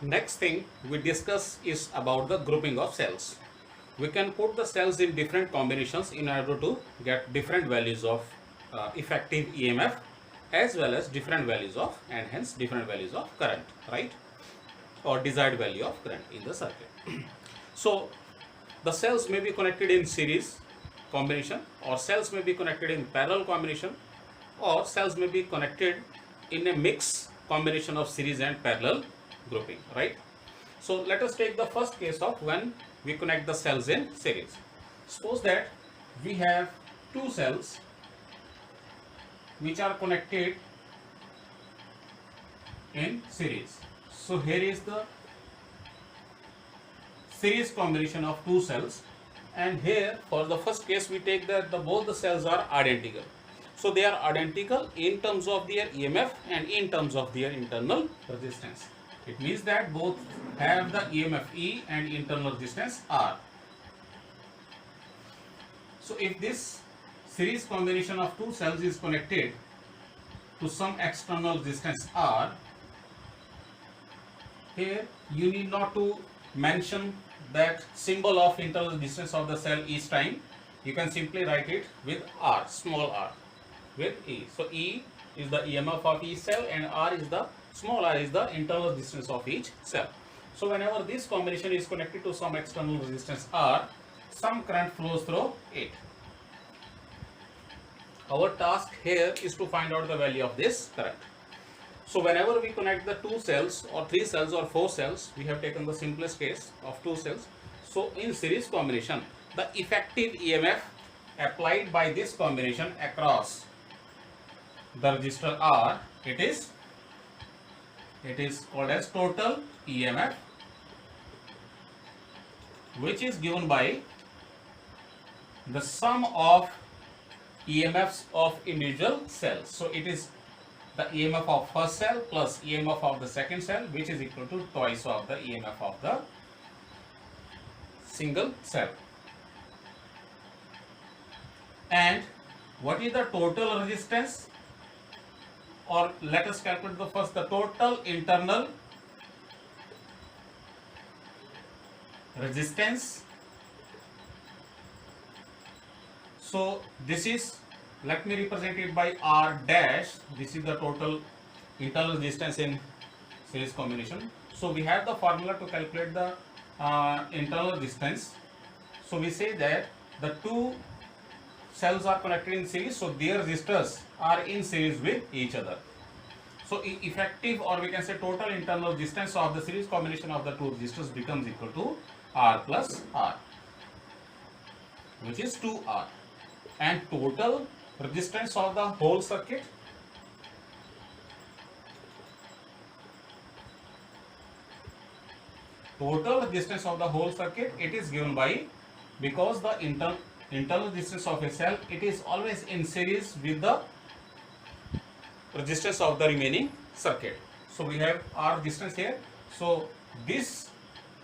Next thing we discuss is about the grouping of cells. We can put the cells in different combinations in order to get different values of effective EMF as well as different values of and hence different values of current, right? Or desired value of current in the circuit. So the cells may be connected in series combination, or cells may be connected in parallel combination, or cells may be connected in a mix combination of series and parallel grouping, right? So let us take the first case of when we connect the cells in series. Suppose that we have two cells which are connected in series. So here is the series combination of two cells, and here for the first case we take that both the cells are identical. So they are identical in terms of their EMF and in terms of their internal resistance. It means that both have the EMF E and internal resistance R. So if this series combination of two cells is connected to some external resistance R, here you need not to mention that symbol of internal resistance of the cell each time. You can simply write it with R, small r, with E. So E is the EMF of each cell and R is the small r is the internal resistance of each cell. So whenever this combination is connected to some external resistance R, some current flows through it. Our task here is to find out the value of this current. So whenever we connect the two cells or three cells or four cells, we have taken the simplest case of two cells. So in series combination, the effective EMF applied by this combination across the resistor R, it is called as total EMF, which is given by the sum of EMFs of individual cells. So it is the EMF of first cell plus EMF of the second cell, which is equal to twice of the EMF of the single cell. And what is the total resistance? Or let us calculate the first the total internal resistance. So this is, let me represent it by R dash. This is the total internal resistance in series combination. So we have the formula to calculate the internal resistance. So we say that the two cells are connected in series, so their resistors are in series with each other. So effective, or we can say total internal resistance of the series combination of the two resistors becomes equal to R plus R, which is 2R. And total resistance of the whole circuit, it is given by, because the internal resistance of a cell, it is always in series with the resistance of the remaining circuit. So we have R resistance here, so this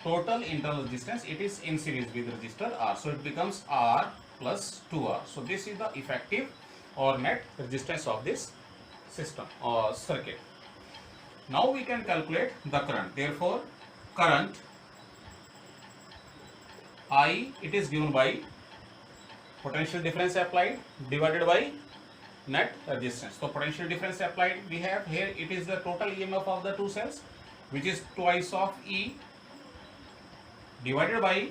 total internal resistance, it is in series with resistor R, so it becomes R plus 2R. So this is the effective or net resistance of this system or circuit. Now we can calculate the current. Therefore current I, it is given by potential difference applied divided by net resistance. So potential difference applied we have here, it is the total EMF of the two cells, which is twice of E, divided by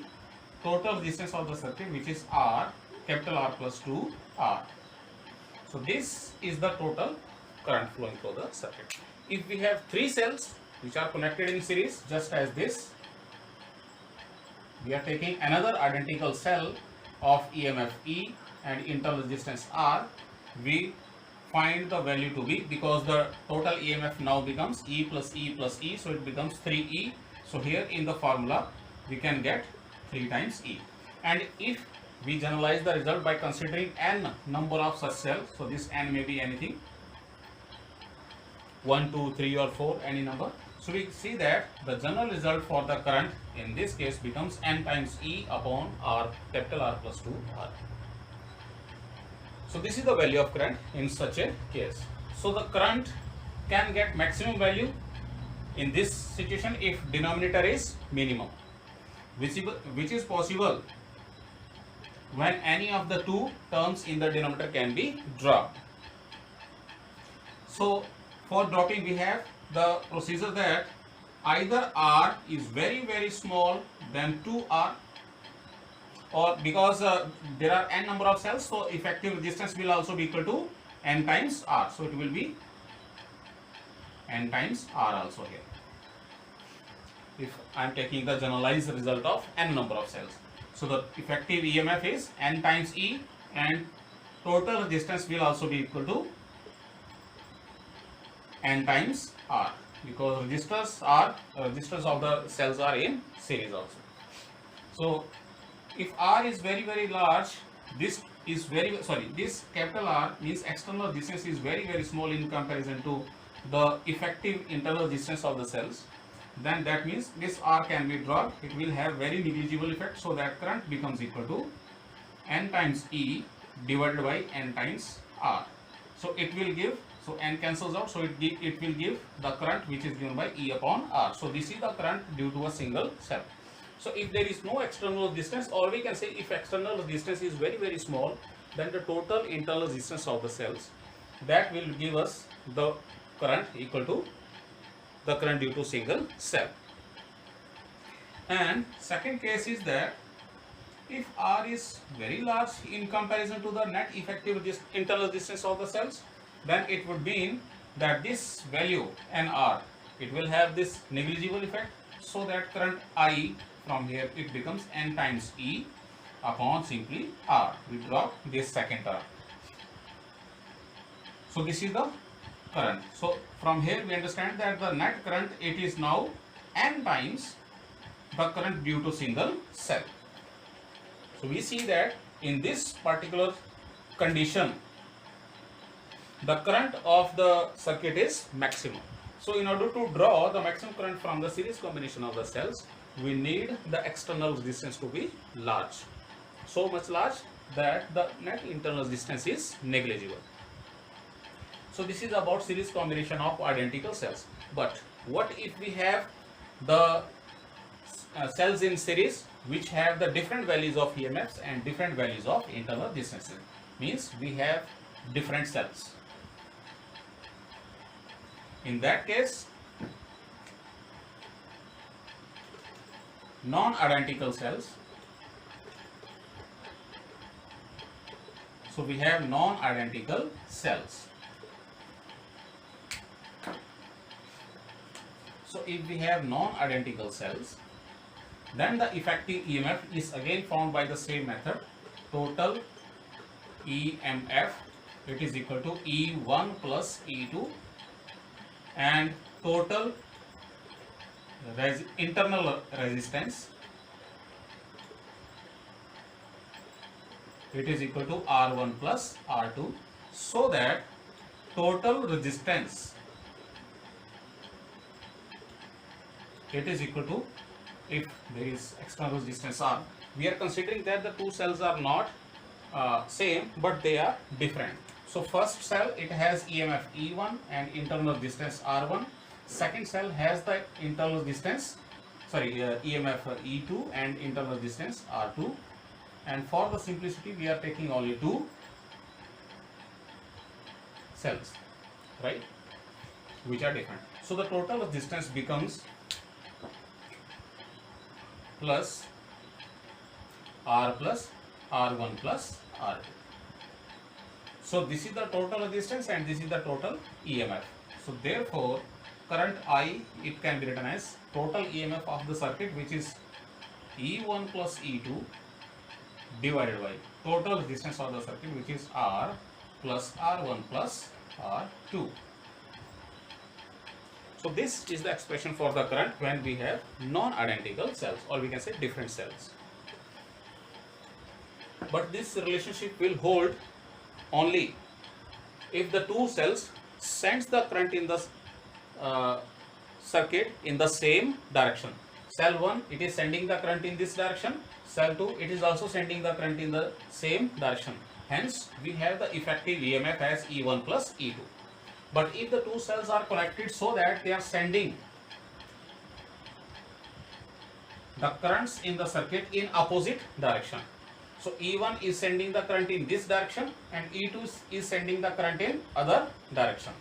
total resistance of the circuit, which is R, capital R plus 2R. So this is the total current flowing through the circuit. If we have three cells which are connected in series, just as this, we are taking another identical cell of EMF E and internal resistance R. We find the value to be, because the total EMF now becomes E plus E plus E, so it becomes 3E. So here in the formula we can get 3 times E. And if we generalize the result by considering n number of such cells, so this n may be anything, 1, 2, 3 or 4, any number. So we see that the general result for the current in this case becomes n times E upon R, capital R plus 2R. So this is the value of current in such a case. So the current can get maximum value in this situation if denominator is minimum, which is possible when any of the two terms in the denominator can be dropped. So for dropping we have the procedure that either r is very small than 2r, or because there are n number of cells, so effective resistance will also be equal to n times r, so it will be n times r also here if I am taking the generalized result of n number of cells. So the effective EMF is n times E, and total resistance will also be equal to n times R, because resistors of the cells are in series also. So if R is very large, this capital R means external resistance is very small in comparison to the effective internal resistance of the cells, then that means this R can be dropped. It will have very negligible effect, so that current becomes equal to n times E divided by n times R. So it will give, so n cancels out, so it will give the current which is given by E upon R. So this is the current due to a single cell. So if there is no external resistance, or we can say if external resistance is very small, then the total internal resistance of the cells, that will give us the current equal to the current due to single cell. And second case is that if R is very large in comparison to the net effective internal resistance of the cells, then it would mean that this value nR, it will have this negligible effect, so that current I from here it becomes n times E upon simply R. We drop this second term. So this is the current. So from here we understand that the net current, it is now n times the current due to single cell. So we see that in this particular condition, the current of the circuit is maximum. So in order to draw the maximum current from the series combination of the cells, we need the external resistance to be large, so much large that the net internal resistance is negligible. So this is about series combination of identical cells. But what if we have the cells in series which have the different values of EMFs and different values of internal resistances? Means we have different cells. In that case, non-identical cells. So we have non-identical cells. So if we have non-identical cells, then the effective EMF is again found by the same method. Total EMF, it is equal to E1 plus E2, and total internal resistance, it is equal to R1 plus R2, so that total resistance, it is equal to, if there is external resistance R, we are considering that the two cells are not same, but they are different. So first cell, it has EMF E1 and internal resistance R1. Second cell has the internal resistance, EMF E2 and internal resistance R2. And for the simplicity, we are taking only two cells, right, which are different. So the total resistance becomes plus R plus R1 plus R2. So this is the total resistance and this is the total EMF. So therefore, current I, it can be written as total EMF of the circuit, which is E1 plus E2 divided by total resistance of the circuit, which is R plus R1 plus R2. So this is the expression for the current when we have non-identical cells, or we can say different cells. But this relationship will hold only if the two cells sends the current in the circuit in the same direction. Cell 1, it is sending the current in this direction. Cell 2, it is also sending the current in the same direction. Hence, we have the effective EMF as E1 plus E2. But if the two cells are connected so that they are sending the currents in the circuit in opposite direction. So E1 is sending the current in this direction and E2 is sending the current in other direction.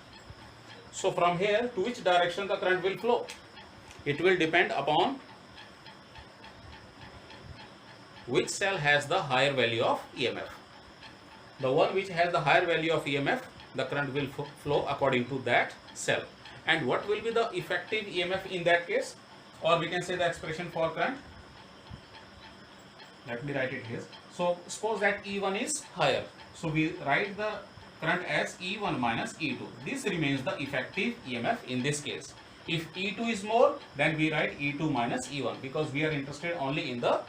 So from here, to which direction the current will flow? It will depend upon which cell has the higher value of EMF. The one which has the higher value of EMF, the current will flow according to that cell. And what will be the effective EMF in that case? Or we can say the expression for current. Let me write it here. So suppose that E1 is higher. So we write the current as E1 minus E2. This remains the effective EMF in this case. If E2 is more, then we write E2 minus E1 because we are interested only in the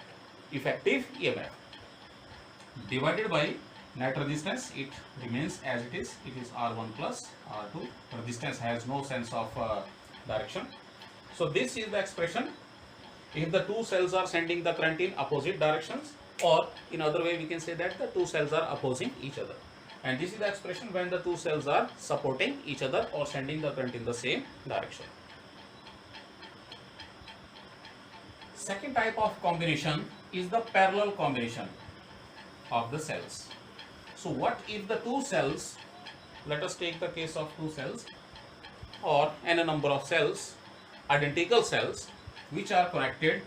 effective EMF. Divided by net resistance, it remains as it is. It is R1 plus R2. Resistance has no sense of direction. So this is the expression if the two cells are sending the current in opposite directions, or in other way we can say that the two cells are opposing each other. And this is the expression when the two cells are supporting each other or sending the current in the same direction. Second type of combination is the parallel combination of the cells. So what if the two cells, let us take the case of two cells or n number of cells, identical cells which are connected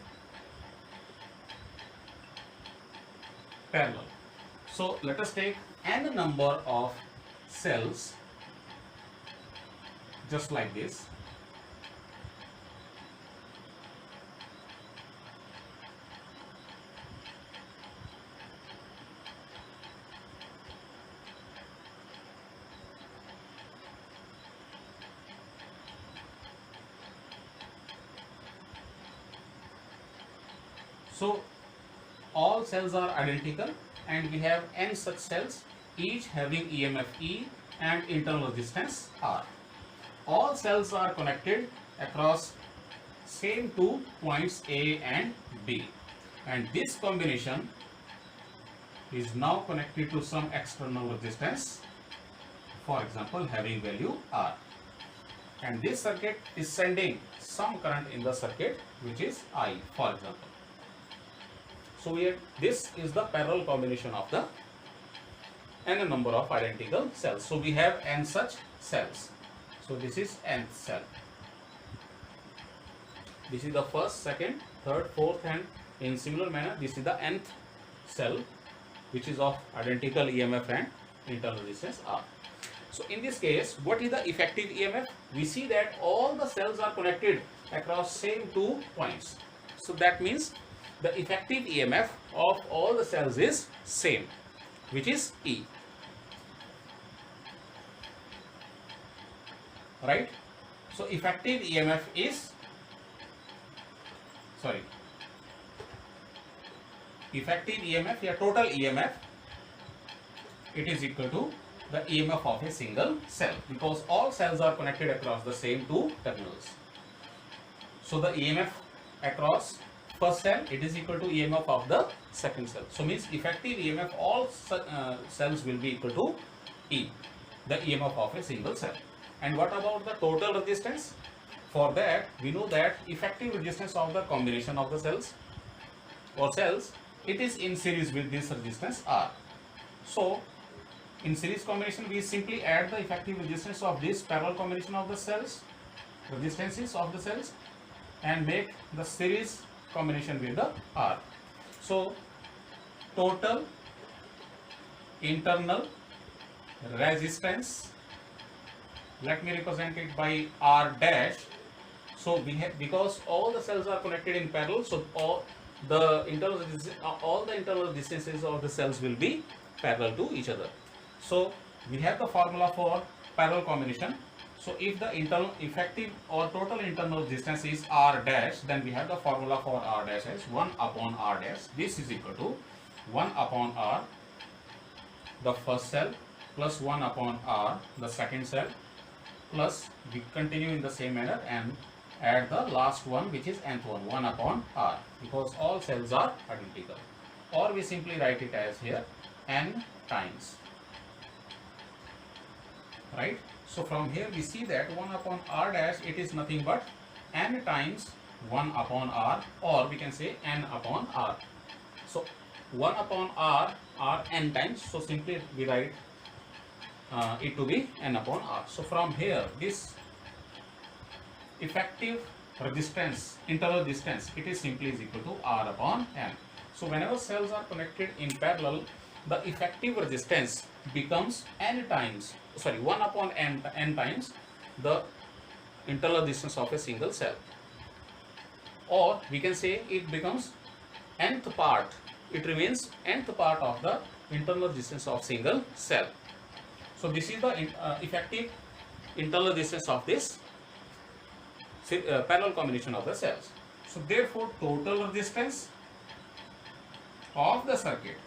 parallel. So let us take n number of cells just like this. So all cells are identical and we have n such cells, each having EMF E and internal resistance R. All cells are connected across same two points A and B, and this combination is now connected to some external resistance, for example having value R, and this circuit is sending some current in the circuit which is I, for example. So this is the parallel combination of the n number of identical cells. So we have n such cells. So this is nth cell. This is the first, second, third, fourth, and in similar manner this is the nth cell which is of identical EMF and internal resistance R. So in this case, what is the effective EMF? We see that all the cells are connected across same two points. So that means the effective EMF of all the cells is same, which is E. Right? So effective EMF is, effective EMF, yeah, total EMF, it is equal to the EMF of a single cell because all cells are connected across the same two terminals. So the EMF across first cell, it is equal to EMF of the second cell. So means effective EMF all cells will be equal to E, the EMF of a single cell. And what about the total resistance? For that, we know that effective resistance of the combination of the cells or cells, it is in series with this resistance R. So in series combination, we simply add the effective resistance of this parallel combination of the cells, resistances of the cells, and make the series combination with the R. So total internal resistance, let me represent it by R dash. So we have, because all the cells are connected in parallel, so all the internal resistances of the cells will be parallel to each other. So we have the formula for parallel combination. So if the internal effective or total internal resistance is R dash, then we have the formula for R dash as 1 upon R dash. This is equal to 1 upon R, the first cell, plus 1 upon R, the second cell, plus we continue in the same manner and add the last one which is nth one, 1 upon R, because all cells are identical. Or we simply write it as here n times. Right? So from here we see that 1 upon R dash, it is nothing but n times 1 upon r, or we can say n upon r. So 1 upon r are n times, so simply we write it to be n upon r. So from here, this effective resistance, internal resistance, it is simply is equal to r upon n. So whenever cells are connected in parallel, the effective resistance becomes n times, 1 upon n times the internal resistance of a single cell, or we can say it becomes nth part, it remains nth part of the internal resistance of single cell. So this is the effective internal resistance of this parallel combination of the cells. So therefore total resistance of the circuit,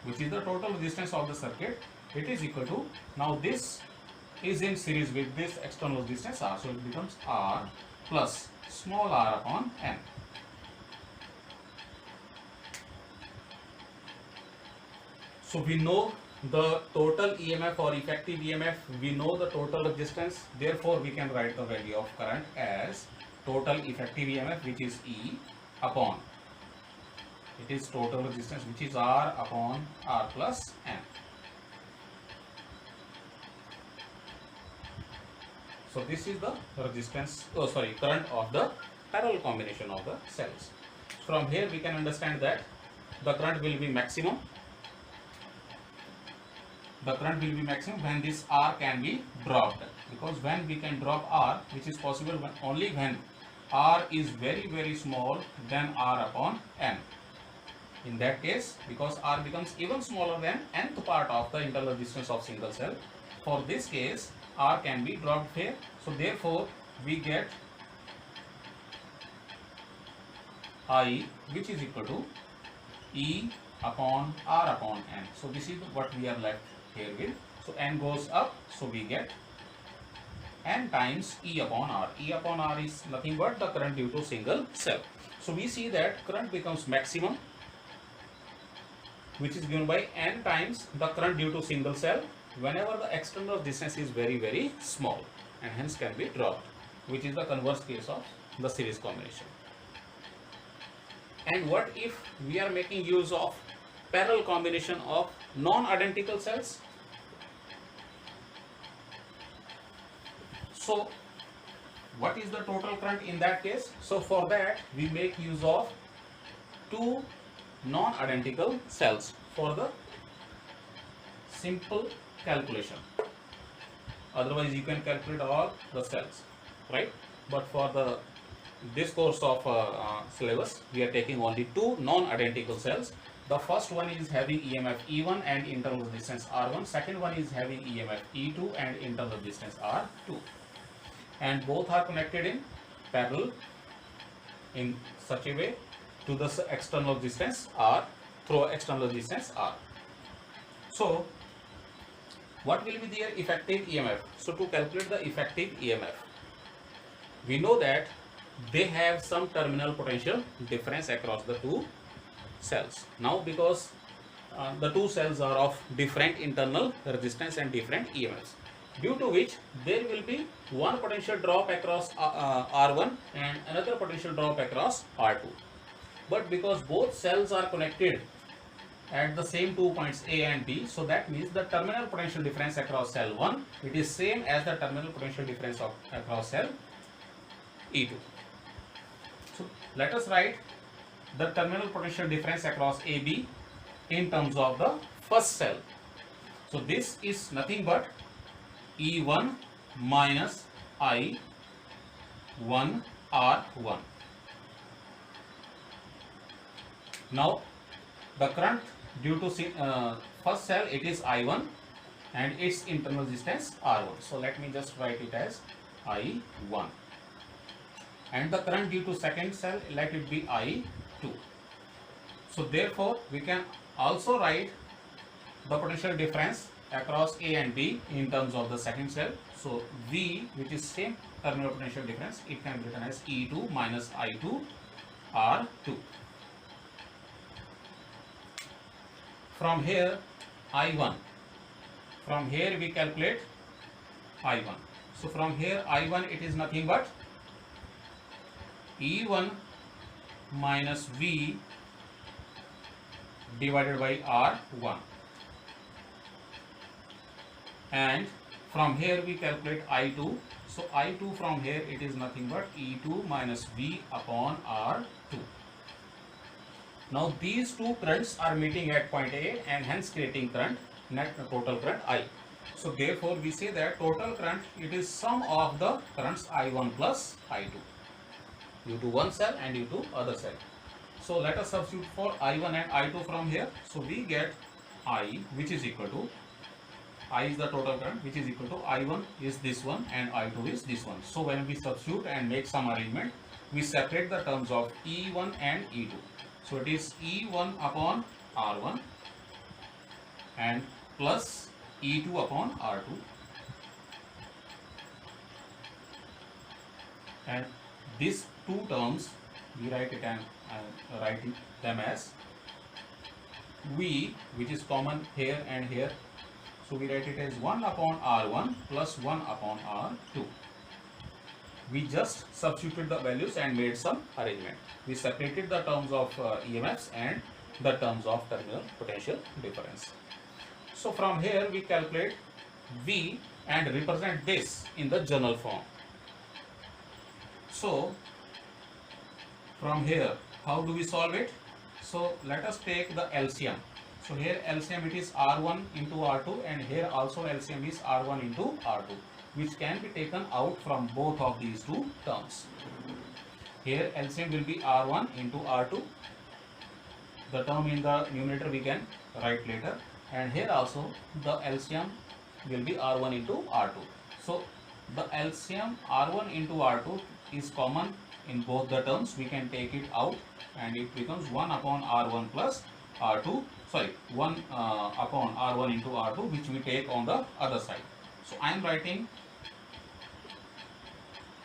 which is the total resistance of the circuit, it is equal to, now this is in series with this external resistance R, so it becomes R plus small r upon n. So we know the total EMF or effective EMF, we know the total resistance, therefore we can write the value of current as total effective EMF, which is E upon, it is total resistance, which is R upon R plus N. So this is the resistance, current of the parallel combination of the cells. From here we can understand that the current will be maximum. The current will be maximum when this R can be dropped, because when we can drop R, which is possible only when R is very very small than R upon N. In that case, because R becomes even smaller than nth part of the internal resistance of single cell, for this case R can be dropped here. So therefore we get I, which is equal to E upon R upon N. So this is what we are left here with. So N goes up, so we get N times E upon R. E upon R is nothing but the current due to single cell. So we see that current becomes maximum, which is given by N times the current due to single cell whenever the external distance is very very small, and hence can be dropped, which is the converse case of the series combination. And what if we are making use of parallel combination of non-identical cells? So what is the total current in that case? So for that we make use of two non-identical cells for the simple calculation. Otherwise you can calculate all the cells, right? But for this course of syllabus, we are taking only two non-identical cells. The first one is having EMF E1 and internal resistance R1. Second one is having EMF E2 and internal resistance R2. And both are connected in parallel in such a way to the external resistance R, through external resistance R. So what will be their effective EMF? So to calculate the effective EMF, we know that they have some terminal potential difference across the two cells. Now because the two cells are of different internal resistance and different EMFs, due to which there will be one potential drop across R1 and another potential drop across R2. But because both cells are connected at the same 2 points A and B, so that means the terminal potential difference across cell 1, it is same as the terminal potential difference across cell E2. So let us write the terminal potential difference across AB in terms of the first cell. So this is nothing but E1 minus I1 R1. Now the current due to first cell, it is I1 and its internal resistance R1. So let me just write it as I1. And the current due to second cell, let it be I2. So therefore we can also write the potential difference across A and B in terms of the second cell. So V, which is same terminal potential difference, it can be written as E2 minus I2 R2. From here I1, from here we calculate I1. So from here I1, it is nothing but E1 minus V divided by R1, and from here we calculate I2. So I2 from here it is nothing but E2 minus V upon R2. Now these two currents are meeting at point A and hence creating current, net total current I. So therefore we say that total current, it is sum of the currents I1 plus I2 due to one cell and due to other cell. So let us substitute for I1 and I2 from here. So we get I, which is equal to, I is the total current, which is equal to I1 is this one and I2 is this one. So when we substitute and make some arrangement, we separate the terms of E1 and E2. So it is E1 upon R1 and plus E2 upon R2, and these two terms we write it and writing them as V, which is common here and here. So we write it as 1 upon R1 plus 1 upon R2. We just substituted the values and made some arrangement. We separated the terms of EMFs and the terms of terminal potential difference. So from here we calculate V and represent this in the journal form. So from here, how do we solve it? So let us take the LCM. So here LCM it is R1 into R2, and here also LCM is R1 into R2, which can be taken out from both of these two terms. Here LCM will be R1 into R2. The term in the numerator we can write later, and here also the LCM will be R1 into R2. So the LCM R1 into R2 is common in both the terms. We can take it out and it becomes 1 upon R1 plus R2, 1 upon R1 into R2, which we take on the other side. So I am writing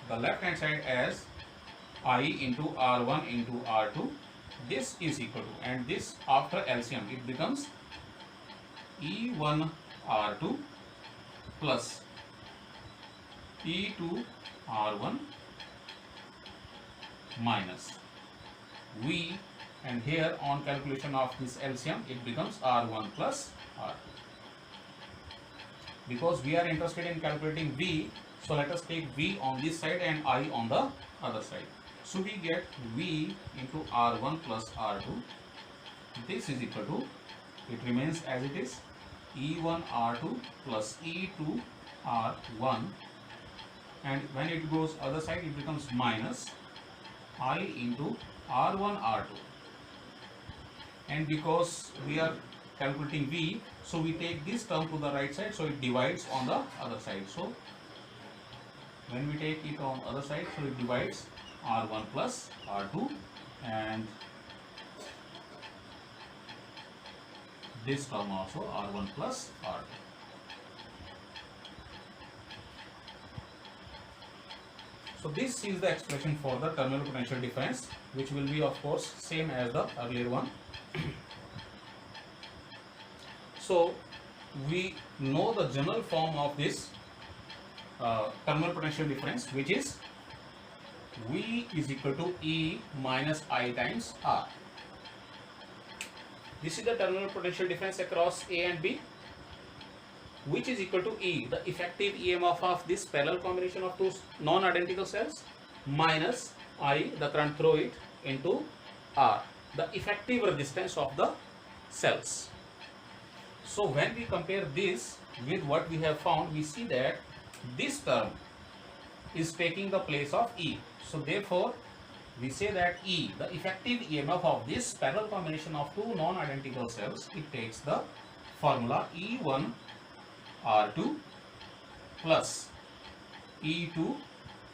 the left hand side as I into R1 into R2. This is equal to, and this after LCM it becomes E1 R2 plus E2 R1 minus V, and here on calculation of this LCM it becomes R1 plus R2. Because we are interested in calculating V, so let us take V on this side and I on the other side. So we get V into R1 plus R2. This is equal to, it remains as it is, E1 R2 plus E2 R1, and when it goes other side it becomes minus I into R1 R2. And because we are calculating V, so we take this term to the right side, so it divides on the other side. So when we take it on other side, so it divides R1 plus R2, and this term also R1 plus R2. So this is the expression for the terminal potential difference, which will be of course same as the earlier one. So we know the general form of this terminal potential difference, which is V is equal to E minus I times R. This is the terminal potential difference across A and B, which is equal to E, the effective EMF of this parallel combination of two non-identical cells, minus I, the current through it, into R, the effective resistance of the cells. So when we compare this with what we have found, we see that this term is taking the place of E. So therefore we say that E, the effective EMF of this parallel combination of two non-identical cells, it takes the formula E1 R2 plus E2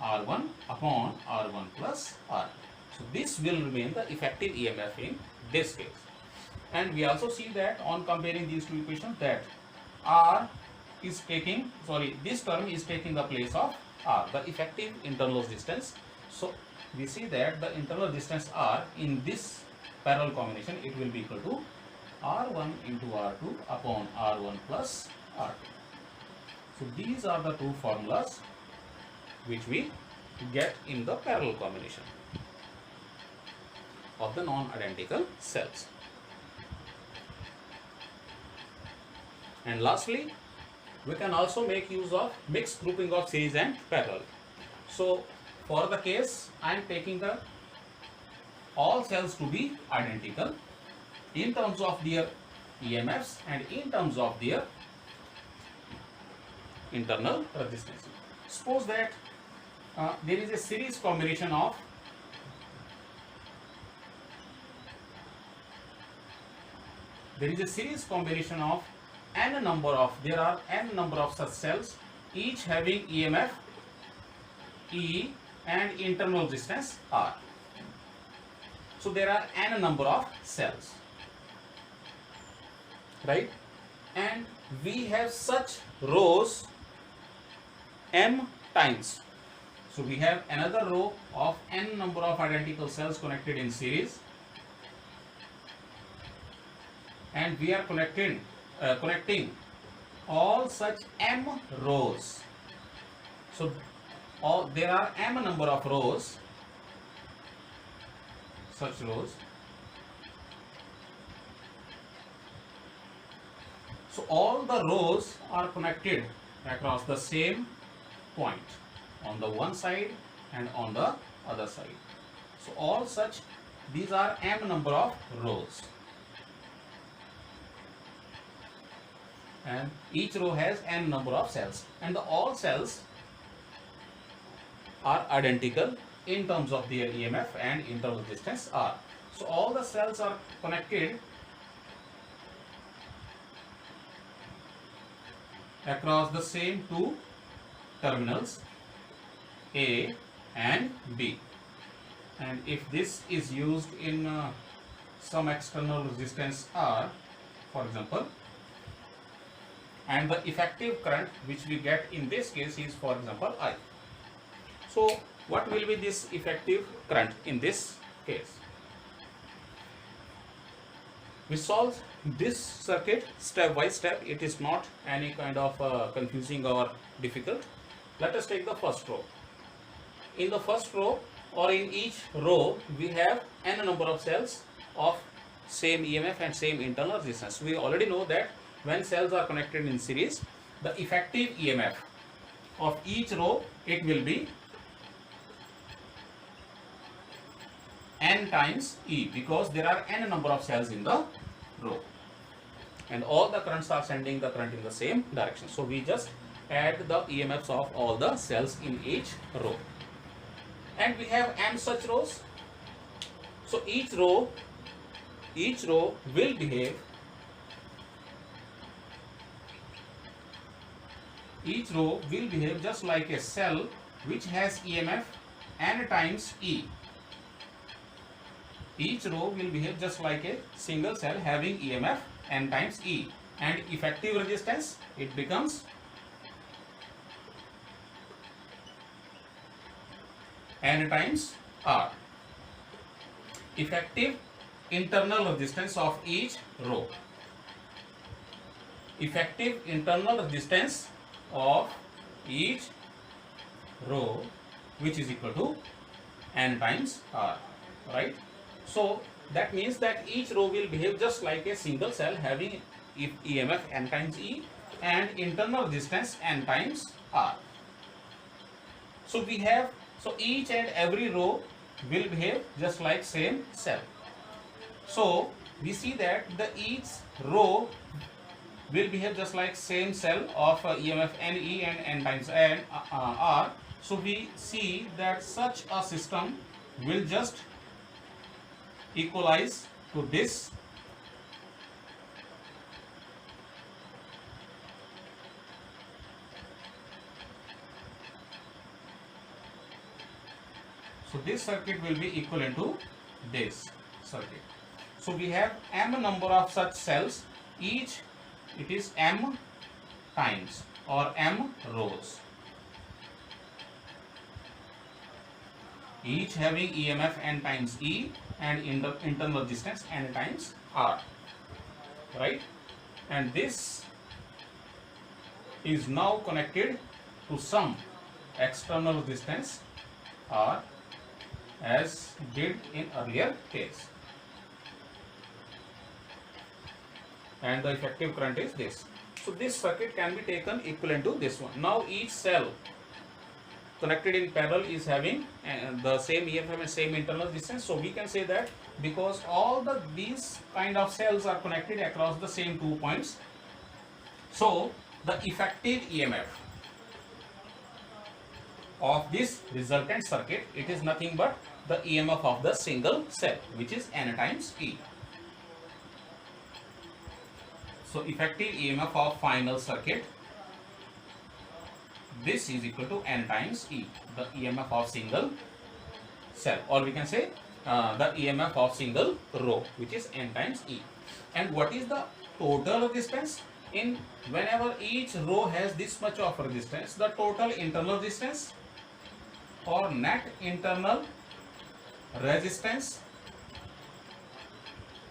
R1 upon R1 plus R. So this will remain the effective EMF in this case. And we also see that on comparing these two equations that R is taking, this term is taking the place of R, the effective internal distance. So we see that the internal distance R in this parallel combination, it will be equal to R1 into R2 upon R1 plus R2. So these are the two formulas which we get in the parallel combination. of the non-identical cells. And lastly, we can also make use of mixed grouping of series and parallel. So for the case, I am taking the all cells to be identical in terms of their EMFs and in terms of their internal resistance. Suppose that there is a series combination of n number of such cells, each having EMF E and internal resistance R. So there are n number of cells, right? And we have such rows m times. So we have another row of n number of identical cells connected in series, and we are connecting all such m rows. So there are m number of rows, such rows. So all the rows are connected across the same point on the one side and on the other side. So these are m number of rows, and each row has n number of cells, and all cells are identical in terms of their EMF and internal resistance R. So all the cells are connected across the same two terminals A and B, and if this is used in some external resistance R, for example, and the effective current which we get in this case is, for example, I. So what will be this effective current in this case? We solve this circuit step by step. It is not any kind of confusing or difficult. Let us take the first row. In the first row, or in each row, we have n number of cells of same EMF and same internal resistance. We already know that when cells are connected in series, the effective EMF of each row, it will be n times E, because there are n number of cells in the row, and all the currents are sending the current in the same direction. So we just add the EMFs of all the cells in each row, and we have m such rows. So each row will behave just like a cell which has EMF n times E. Each row will behave just like a single cell having EMF n times E, and effective resistance, it becomes n times R. Effective internal resistance of each row. Effective internal resistance of each row, which is equal to n times R, right? So that means that each row will behave just like a single cell having EMF n times E and internal resistance n times R. So each and every row will behave just like same cell. So we see that each row will behave just like same cell of EMF NE and n times n R. So we see that such a system will just equalize to this. So this circuit will be equivalent to this circuit. So we have m number of such cells, each it is m times or m rows, each having EMF n times E and internal resistance n times R, right? And this is now connected to some external resistance R, as did in earlier case, and the effective current is this. So this circuit can be taken equivalent to this one. Now each cell connected in parallel is having the same EFM and same internal distance. So we can say that because all these kind of cells are connected across the same 2 points, so the effective EMF of this resultant circuit, it is nothing but the EMF of the single cell, which is N times E. So effective EMF of final circuit, this is equal to N times E, the EMF of single cell, or we can say the EMF of single row, which is N times E. And what is the total resistance? In whenever each row has this much of resistance, the total internal resistance or net internal resistance,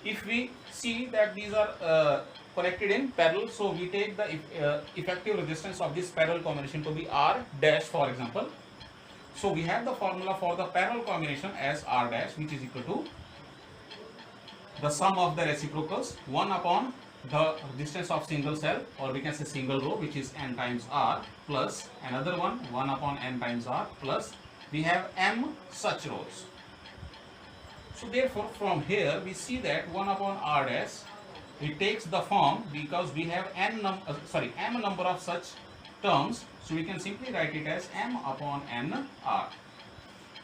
if we see that these are connected in parallel, so we take the effective resistance of this parallel combination to be R dash, for example. So we have the formula for the parallel combination as R dash, which is equal to the sum of the reciprocals 1 upon the resistance of single cell, or we can say single row, which is N times R, plus another one 1 upon N times R, plus we have M such rows. So therefore from here we see that 1 upon R dash, it takes the form, because we have m number of such terms, so we can simply write it as M upon N R.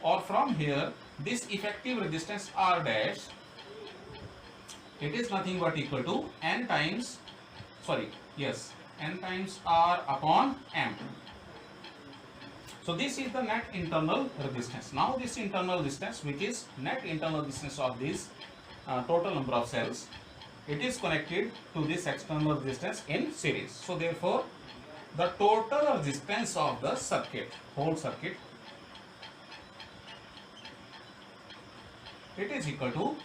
Or from here, this effective resistance R dash, it is nothing but equal to N times R upon M. So this is the net internal resistance. Now this internal resistance, which is net internal resistance of this total number of cells, it is connected to this external resistance in series. So therefore the total resistance of the circuit, whole circuit, it is equal to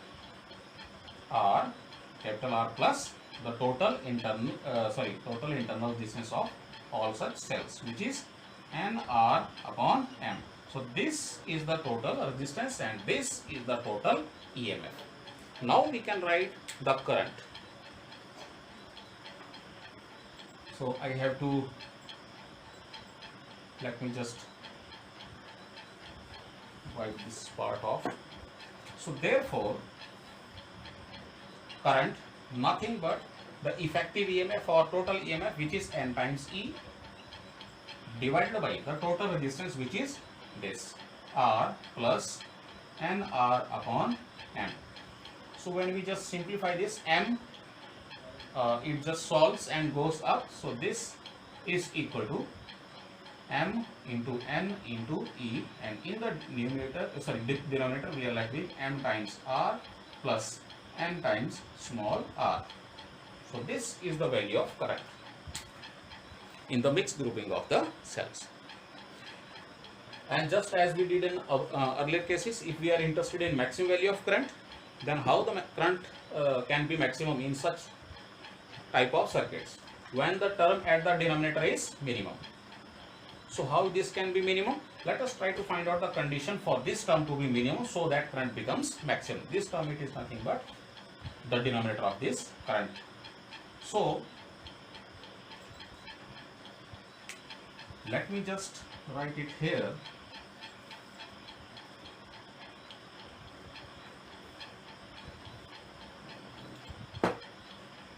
R, capital R, plus the total internal resistance of all such cells, which is NR upon M. So this is the total resistance and this is the total EMF. Now we can write the current. So I have to, let me just wipe this part off. So therefore current, nothing but the effective EMF or total EMF, which is N times E, divided by the total resistance, which is this R plus NR upon M. So when we just simplify this, M, it just solves and goes up. So this is equal to M into N into E, and in the denominator we are left with M times R plus N times small r. So this is the value of current in the mixed grouping of the cells. And just as we did in earlier cases, if we are interested in maximum value of current, then how the current can be maximum in such type of circuits? When the term at the denominator is minimum. So how this can be minimum? Let us try to find out the condition for this term to be minimum so that current becomes maximum. This term, it is nothing but the denominator of this current. So let me just write it here.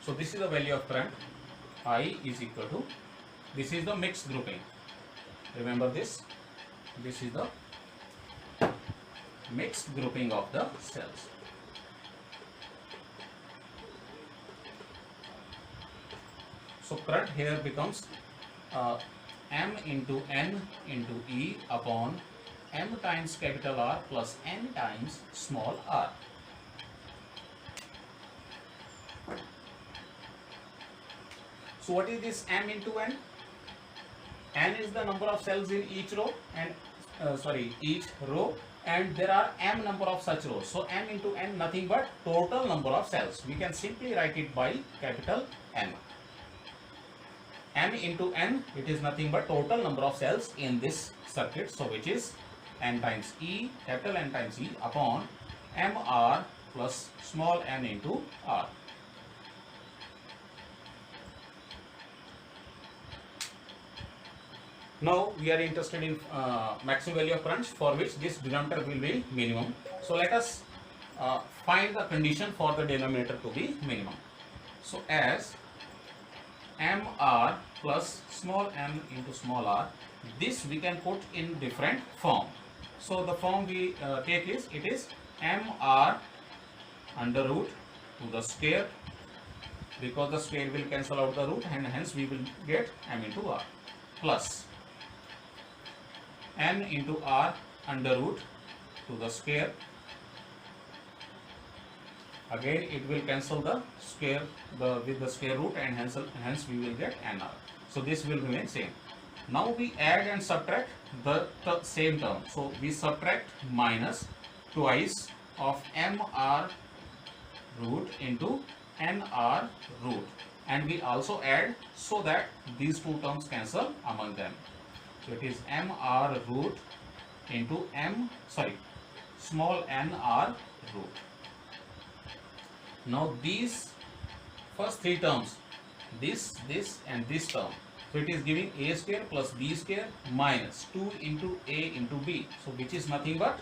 So this is the value of current. I is equal to, this is the mixed grouping. Remember this. This is the mixed grouping of the cells. So current here becomes M into N into E upon M times capital R plus N times small r. So what is this M into N? N is the number of cells in each row and each row, and there are M number of such rows. So M into N, nothing but total number of cells. We can simply write it by capital M. M into N, it is nothing but total number of cells in this circuit, so which is n times E, capital N times E upon mr plus small n into r. Now we are interested in maximum value of current, for which this denominator will be minimum. So let us find the condition for the denominator to be minimum. So as mr plus small m into small r, this we can put in different form. So the form we take is, it is mr under root to the square, because the square will cancel out the root and hence we will get m into r, plus n into r under root to the square. Again it will cancel the square with the square root and hence we will get nr. So this will remain same. Now we add and subtract the same term. So we subtract minus twice of mr root into nr root, and we also add so that these two terms cancel among them. So it is mr root into small nr root. Now these first three terms, this and this term, so it is giving a square plus b square minus 2 into a into b, so which is nothing but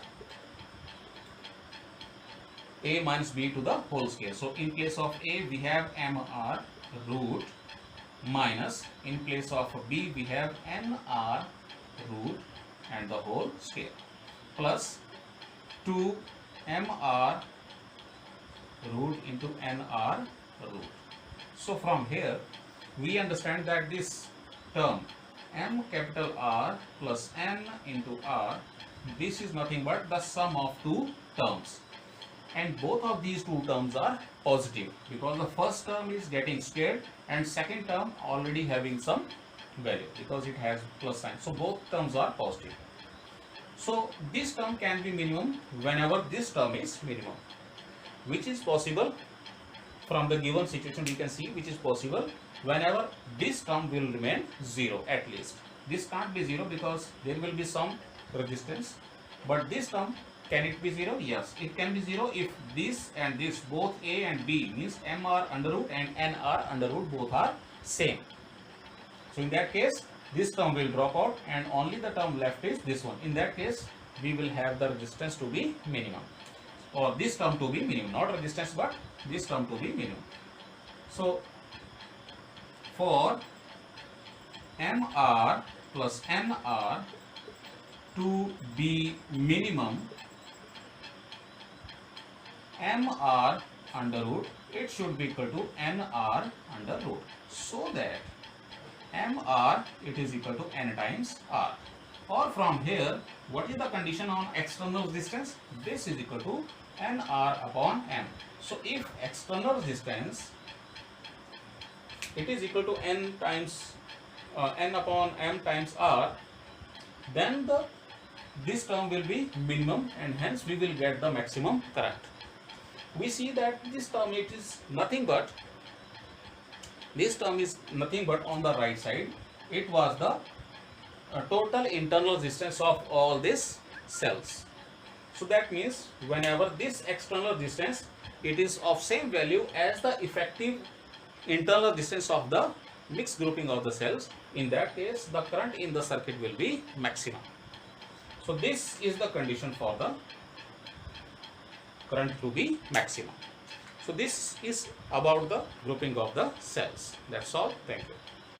a minus b to the whole square. So in place of a we have mr root minus, in place of b we have nr root and the whole square, plus 2 mr root into nr root. So from here we understand that this term m capital R plus n into r, this is nothing but the sum of two terms, and both of these two terms are positive because the first term is getting squared and second term already having some value because it has plus sign. So both terms are positive. So this term can be minimum whenever this term is minimum, which is possible from the given situation. We can see which is possible whenever this term will remain 0 at least. This can't be 0 because there will be some resistance, but this term, can it be 0? Yes, it can be 0 if this and this, both a and b, means mr under root and nr under root, both are same. So in that case this term will drop out and only the term left is this one. In that case we will have the resistance to be minimum, or this term to be minimum, not resistance but this term to be minimum. So for mr plus nr to be minimum, mr under root, it should be equal to nr under root, so that mr it is equal to n times r. Or from here, what is the condition on external resistance? This is equal to nr upon m. So if external resistance it is equal to n upon m times r, then this term will be minimum and hence we will get the maximum current. We see that this term is nothing but on the right side, it was the total internal resistance of all these cells. So that means whenever this external resistance it is of same value as the effective internal resistance of the mixed grouping of the cells, in that case the current in the circuit will be maximum. So this is the condition for the current to be maximum. So this is about the grouping of the cells. That's all. Thank you.